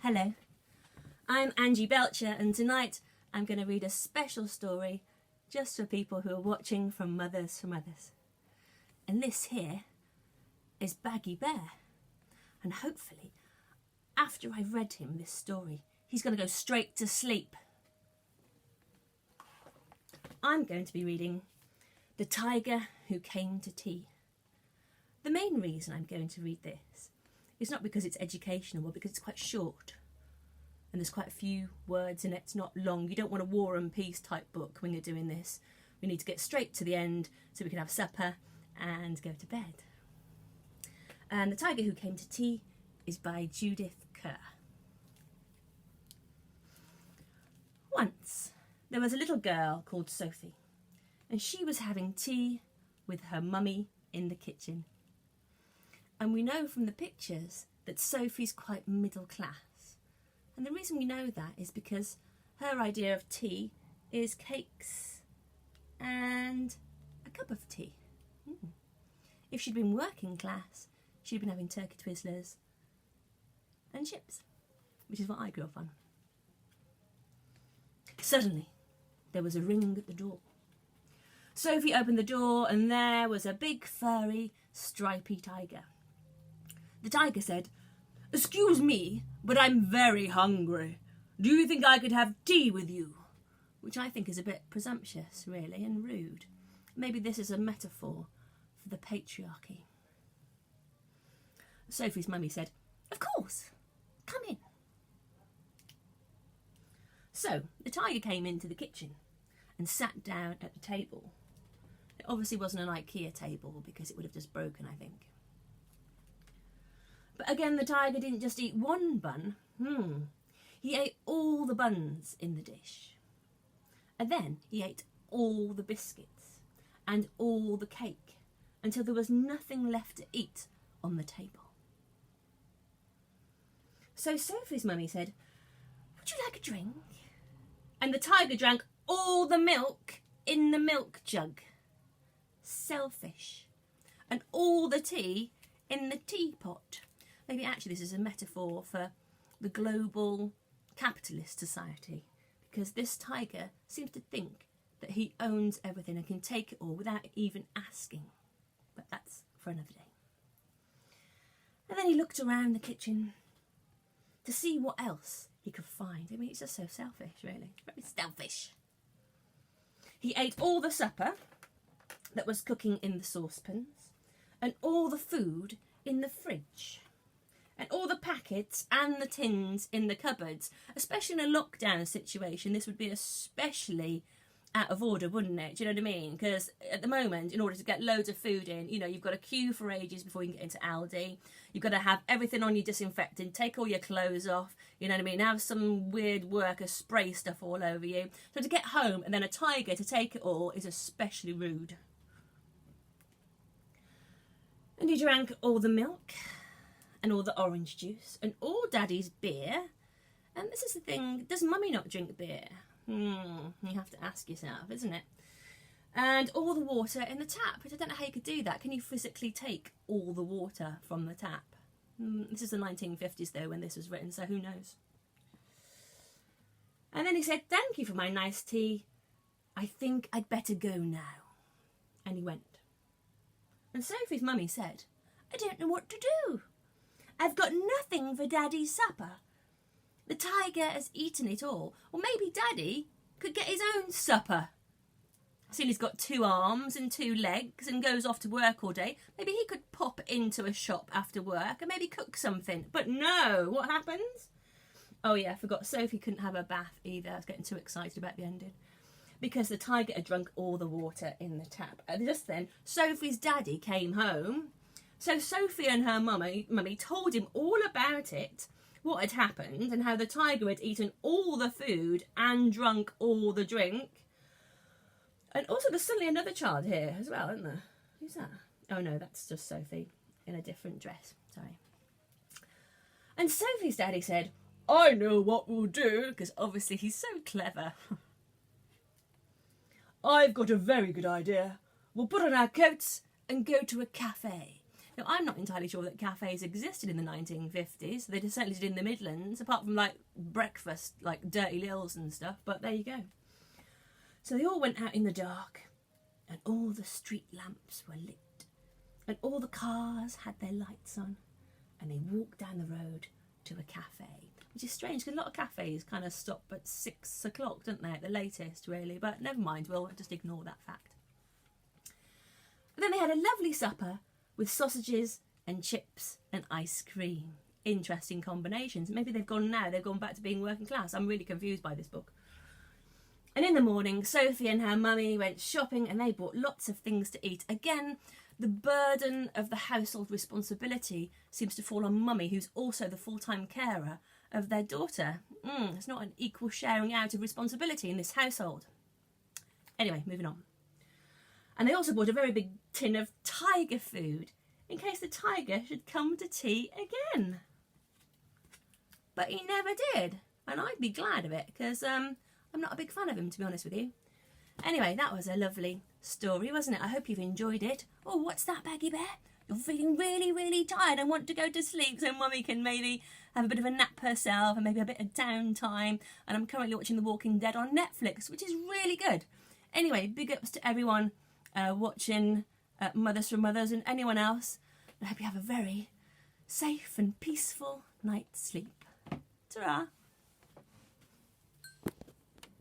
Hello, I'm Angie Belcher, and tonight I'm going to read a special story just for people who are watching from Mothers for Mothers. And this here is Baggy Bear. And hopefully, after I've read him this story, he's going to go straight to sleep. I'm going to be reading The Tiger Who Came to Tea. The main reason I'm going to read this is not because it's educational, but because it's quite short. And there's quite a few words in it, it's not long. You don't want a War and Peace type book when you're doing this. We need to get straight to the end so we can have supper and go to bed. And The Tiger Who Came to Tea is by Judith Kerr. Once there was a little girl called Sophie, and she was having tea with her mummy in the kitchen. And we know from the pictures that Sophie's quite middle class. And the reason we know that is because her idea of tea is cakes and a cup of tea. If she'd been working class, she'd been having turkey twizzlers and chips, which is what I grew up on. Suddenly, there was a ring at the door. Sophie opened the door and there was a big, furry, stripy tiger. The tiger said, "Excuse me, but I'm very hungry. Do you think I could have tea with you?" Which I think is a bit presumptuous, really, and rude. Maybe this is a metaphor for the patriarchy. Sophie's mummy said, "Of course, come in." So the tiger came into the kitchen and sat down at the table. It obviously wasn't an IKEA table because it would have just broken, I think. But again, the tiger didn't just eat one bun. He ate all the buns in the dish. And then he ate all the biscuits and all the cake until there was nothing left to eat on the table. So Sophie's mummy said, "Would you like a drink?" And the tiger drank all the milk in the milk jug. Selfish. And all the tea in the teapot. Maybe actually this is a metaphor for the global capitalist society, because this tiger seems to think that he owns everything and can take it all without even asking. But that's for another day. And then he looked around the kitchen to see what else he could find. I mean, he's just so selfish, really. Very selfish. He ate all the supper that was cooking in the saucepans, and all the food in the fridge, and all the packets and the tins in the cupboards. Especially in a lockdown situation, this would be especially out of order, wouldn't it? Do you know what I mean? Because at the moment, in order to get loads of food in, you know, you've got to queue for ages before you can get into Aldi. You've got to have everything on you disinfected, take all your clothes off, you know what I mean? Have some weird worker spray stuff all over you. So to get home and then a tiger to take it all is especially rude. And he drank all the milk and all the orange juice and all Daddy's beer. And this is the thing, does Mummy not drink beer? You have to ask yourself, isn't it? And all the water in the tap, which I don't know how you could do that. Can you physically take all the water from the tap? This is the 1950s though when this was written, so who knows? And then he said, "Thank you for my nice tea. I think I'd better go now." And he went. And Sophie's mummy said, "I don't know what to do. I've got nothing for Daddy's supper. The tiger has eaten it all. Or maybe Daddy could get his own supper. Seeing he's got 2 arms and 2 legs and goes off to work all day, maybe he could pop into a shop after work and maybe cook something." But no, what happens? Oh yeah, I forgot, Sophie couldn't have a bath either. I was getting too excited about the ending. Because the tiger had drunk all the water in the tap. And just then, Sophie's daddy came home. So Sophie and her mummy told him all about it, what had happened, and how the tiger had eaten all the food and drunk all the drink. And also there's suddenly another child here as well, isn't there? Who's that? Oh no, that's just Sophie in a different dress. Sorry. And Sophie's daddy said, "I know what we'll do," because obviously he's so clever. "I've got a very good idea. We'll put on our coats and go to a cafe. Now, I'm not entirely sure that cafes existed in the 1950s. They certainly did in the Midlands, apart from like breakfast, like Dirty Lils and stuff, but there you go. So they all went out in the dark, and all the street lamps were lit, and all the cars had their lights on, and they walked down the road to a cafe, which is strange because a lot of cafes kind of stop at 6 o'clock, don't they, at the latest, really, but never mind, we'll just ignore that fact. And then they had a lovely supper with sausages and chips and ice cream. Interesting combinations. Maybe they've gone now, they've gone back to being working class. I'm really confused by this book. And in the morning, Sophie and her mummy went shopping and they bought lots of things to eat. Again, the burden of the household responsibility seems to fall on mummy, who's also the full-time carer of their daughter. It's not an equal sharing out of responsibility in this household. Anyway, moving on. And they also bought a very big tin of tiger food in case the tiger should come to tea again. But he never did, and I'd be glad of it because I'm not a big fan of him, to be honest with you. Anyway, that was a lovely story, wasn't it? I hope you've enjoyed it. Oh, what's that, Baggy Bear? You're feeling really, really tired and want to go to sleep so Mummy can maybe have a bit of a nap herself and maybe a bit of downtime. And I'm currently watching The Walking Dead on Netflix, which is really good. Anyway, big ups to everyone watching Mothers from Mothers and anyone else. I hope you have a very safe and peaceful night's sleep. Ta-ra!